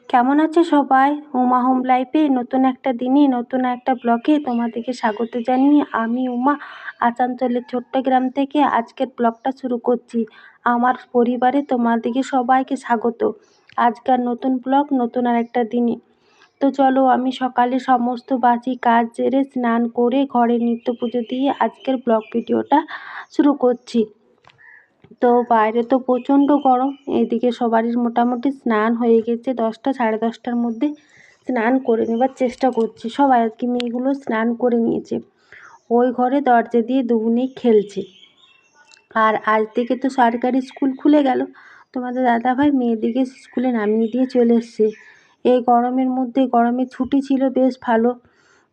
কেমন আছো সবাই? উমা হোম লাইফে নতুন একটা দিনে নতুন একটা ব্লগে তোমাদেরকে স্বাগত জানিয়ে আমি উমা আসানসোলের ছোট্ট গ্রাম থেকে আজকের ব্লগটা শুরু করছি। আমার পরিবারে তোমাদেরকে সবাইকে স্বাগত। আজকের নতুন ব্লগ নতুন আর একটা দিনে। তো চলো, আমি সকালে সমস্ত বাসি কাজ সেরে স্নান করে ঘরে নিত্য পুজো দিয়ে আজকের ব্লগ ভিডিওটা শুরু করছি। তো বাইরে তো প্রচণ্ড গরম, এদিকে সবারই মোটামুটি স্নান হয়ে গেছে, 10টা সাড়ে 10টার মধ্যে স্নান করে নেবার চেষ্টা করছি। সবাই আর কি, মেয়েগুলো স্নান করে নিয়েছে, ওই ঘরে দরজা দিয়ে দুগুনেই খেলছে। আর আজ থেকে তো সরকারি স্কুল খুলে গেল, তোমাদের দাদাভাই মেয়েদিকে স্কুলে নামিয়ে দিয়ে চলে এসছে। এই গরমের মধ্যে, গরমের ছুটি ছিল বেশ ভালো,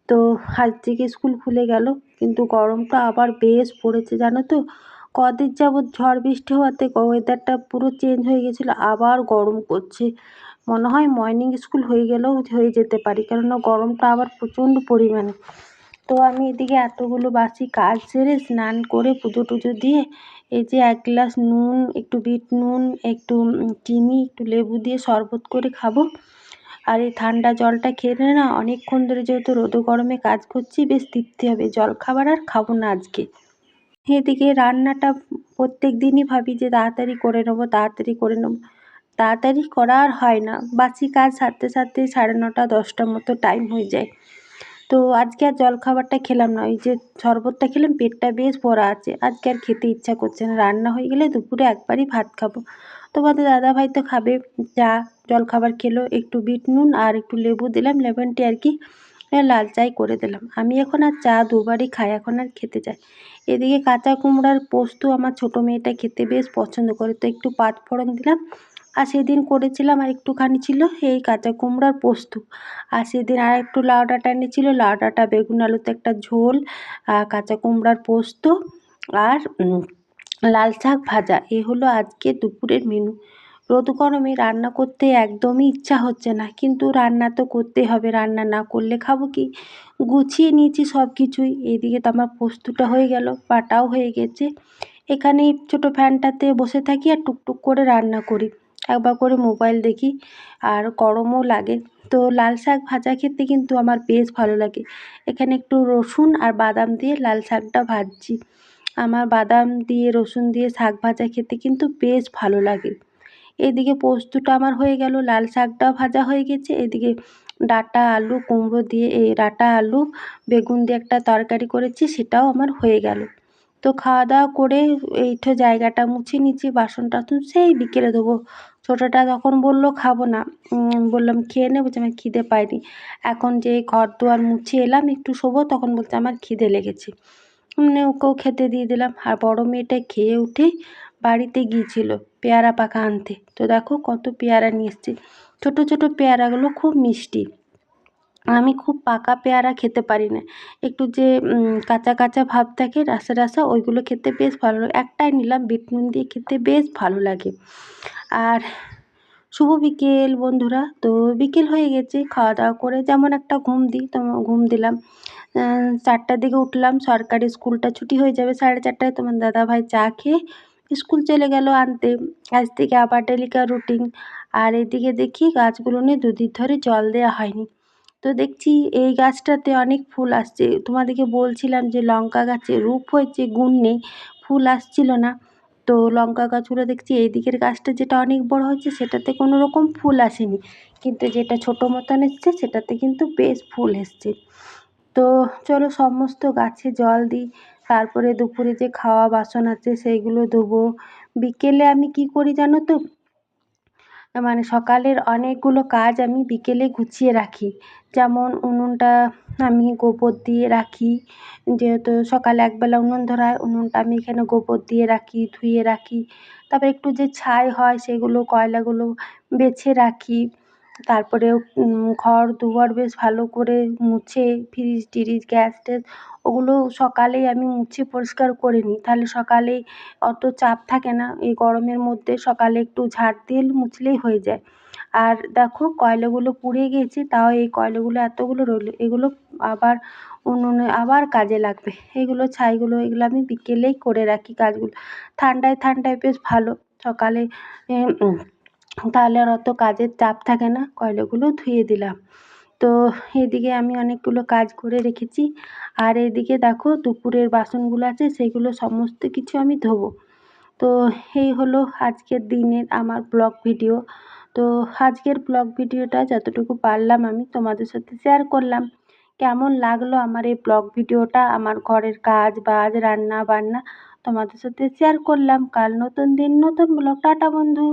তো আজ থেকে স্কুল খুলে গেল। কিন্তু গরমটা আবার বেশ পড়েছে জানো তো, কদিন যাবৎ ঝড় বৃষ্টি হওয়াতে ওয়েদারটা পুরো চেঞ্জ হয়ে গেছিলো, আবার গরম করছে। মনে হয় মর্নিং স্কুল হয়ে গেলেও হয়ে যেতে পারি, কেননা গরমটা আবার প্রচণ্ড পরিমাণে। তো আমি এদিকে এতগুলো বাসি কাজ সেরে স্নান করে পুজো টুজো দিয়ে এই যে 1 গ্লাস নুন, একটু বিট নুন, একটু চিনি, একটু লেবু দিয়ে শরবত করে খাবো। আর এই ঠান্ডা জলটা খেলে না, অনেকক্ষণ ধরে যেহেতু রোদে গরমে কাজ করছি, বেশ তৃপ্তি হবে। জল খাবার আর খাবো না আজকে। এদিকে রান্নাটা প্রত্যেক দিনই ভাবি যে তাড়াতাড়ি করে নেবো, তাড়াতাড়ি করে নেবো, তাড়াতাড়ি করা আর হয় না। বাসি কাজ সারতে সারতে 9:30 10টার মতো টাইম হয়ে যায়। তো আজকে আর জলখাবারটা খেলাম না, ওই যে শরবতটা খেলাম, পেটটা বেশ ভরা আছে, আজকে আর খেতে ইচ্ছা করছে না। রান্না হয়ে গেলে দুপুরে একবারই ভাত খাবো। তোমাদের দাদাভাই তো খাবে, চা জলখাবার খেলো, একটু বিট নুন আর একটু লেবু দিলাম, লেমন টি আর কি, লাল চাই করে দিলাম। আমি এখন আর চা দুবারই খাই, এখন আর খেতে চাই। এদিকে কাঁচা কুমড়ার পোস্ত আমার ছোটো মেয়েটা খেতে বেশ পছন্দ করে, তো একটু পাঁচফোড়ন দিলাম। আর সেদিন করেছিলাম আর একটুখানি ছিল এই কাঁচা কুমড়ার পোস্ত। আর সেদিন আর একটু লাউ ডাঁটা এনেছিল, লাউ ডাঁটা বেগুন আলুতে একটা ঝোল, কাঁচা কুমড়ার পোস্ত আর লাল শাক ভাজা। এ হলো আজকে দুপুরের মেনু। রোদ গরমে রান্না করতে একদমই ইচ্ছা হচ্ছে না, কিন্তু রান্না তো করতেই হবে, রান্না না করলে খাবো কি। গুছিয়ে নিয়েছি সব কিছুই। এইদিকে তো আমার পোস্তটা হয়ে গেল, বাটাও হয়ে গেছে। এখানে ছোটো ফ্যানটাতে বসে থাকি আর টুকটুক করে রান্না করি, একবার করে মোবাইল দেখি, আর গরমও লাগে। তো লাল শাক ভাজা খেতে কিন্তু আমার বেশ ভালো লাগে। এখানে একটু রসুন আর বাদাম দিয়ে লাল শাকটা ভাজছি। আমার বাদাম দিয়ে রসুন দিয়ে শাক ভাজা খেতে কিন্তু বেশ ভালো লাগে। এদিকে পোস্তটা আমার হয়ে গেল, লাল শাকটাও ভাজা হয়ে গেছে। এদিকে ডাঁটা আলু কুমড়ো দিয়ে, এই ডাঁটা আলু বেগুন দিয়ে একটা তরকারি করেছি, সেটাও আমার হয়ে গেল। তো খাওয়া দাওয়া করে এইঠো জায়গাটা মুছে নিচ্ছি, বাসন টাসন সেই বিকেলে ধোবো। ছোটোটা তখন বললো খাবো না, বললাম খেয়ে নে, বলছে আমার খিদে পায়নি। এখন যে ঘর দুয়ার মুছে এলাম একটু শোবো, তখন বলছে আমার খিদে লেগেছে। ওকেও খেতে দিয়ে দিলাম। আর বড় মেয়েটা খেয়ে উঠে বাড়িতে গিয়েছিল পেয়ারা পাকা আনতে, তো দেখো কত পেয়ারা নিয়ে এসছে। ছোটো ছোটো পেয়ারাগুলো খুব মিষ্টি। আমি খুব পাকা পেয়ারা খেতে পারি না, একটু যে কাঁচা কাঁচা ভাব থাকে, রাসা রাসা, ওইগুলো খেতে বেশ ভালো লাগে। একটাই নিলাম, বিট নুন দিয়ে খেতে বেশ ভালো লাগে। আর শুভ বিকেল বন্ধুরা। তো বিকেল হয়ে গেছে, খাওয়া দাওয়া করে যেমন একটা ঘুম দিই, তো ঘুম দিলাম। 4টার দিকে উঠলাম, সরকারি স্কুলটা ছুটি হয়ে যাবে 4:30টায়। তোমার দাদাভাই চা খেয়ে স্কুল চলে গেল আনতে। আজ থেকে আবার ডেলিকার রুটিন। আর এদিকে দেখি গাছগুলো নিয়ে 2 দিন ধরে জল দেওয়া হয়নি। তো দেখছি এই গাছটাতে অনেক ফুল আসছে, তোমাদেরকে বলছিলাম যে লঙ্কা গাছে রূপ হয়েছে, গুণ নেই, ফুল আসছিল না। তো লঙ্কা গাছগুলো দেখছি, এই দিকের গাছটা যেটা অনেক বড় হয়েছে সেটাতে কোনো রকম ফুল আসেনি, কিন্তু যেটা ছোটো মতন এসছে সেটাতে কিন্তু বেশ ফুল এসছে। তো চলো সমস্ত গাছে জল দিই, তারপরে দুপুরে যে খাওয়া বাসন আছে সেইগুলো ধোবো। বিকেলে আমি কি করি জানো তো, মানে সকালের অনেকগুলো কাজ আমি বিকেলে গুছিয়ে রাখি। যেমন উনুনটা আমি গোবর দিয়ে রাখি, যেহেতু সকালে একবেলা উনুন ধরা হয়, উনুনটা আমি এখানে গোবর দিয়ে রাখি, ধুয়ে রাখি। তারপরে একটু যে ছাই হয় সেগুলো, কয়লাগুলো বেছে রাখি। তারপরে ঘর দুয়ার বেশ ভালো করে মুছে, ফ্রিজ টিরিজ গ্যাস ট্যাস ওগুলো সকালেই আমি মুছে পরিষ্কার করে নিই, তাহলে সকালেই অত চাপ থাকে না। এই গরমের মধ্যে সকালে একটু ঝাড় দিয়ে মুছলেই হয়ে যায়। আর দেখো কয়লাগুলো পুড়ে গিয়েছে, তাও এই কয়লাগুলো এতগুলো রইলো, এগুলো আবার উনুনে আবার কাজে লাগবে। এগুলো ছাইগুলো এগুলো আমি বিকেলেই করে রাখি কাজগুলো। ঠান্ডায় ঠান্ডায় বেশ ভালো, সকালে তাহলে আর অত কাজের চাপ থাকে না। কয়লাগুলো ধুয়ে দিলাম। তো এদিকে আমি অনেকগুলো কাজ করে রেখেছি। আর এদিকে দেখো দুপুরের বাসনগুলো আছে সেগুলো সমস্ত কিছু আমি ধোবো। তো এই হলো আজকের দিনের আমার ব্লগ ভিডিও। তো আজকের ব্লগ ভিডিওটা যতটুকু পারলাম আমি তোমাদের সাথে শেয়ার করলাম। কেমন লাগলো আমার এই ব্লগ ভিডিওটা, আমার ঘরের কাজ বাজ রান্না বান্না তোমাদের সাথে শেয়ার করলাম। কাল নতুন দিন নতুন ব্লগ। টাটা বন্ধু।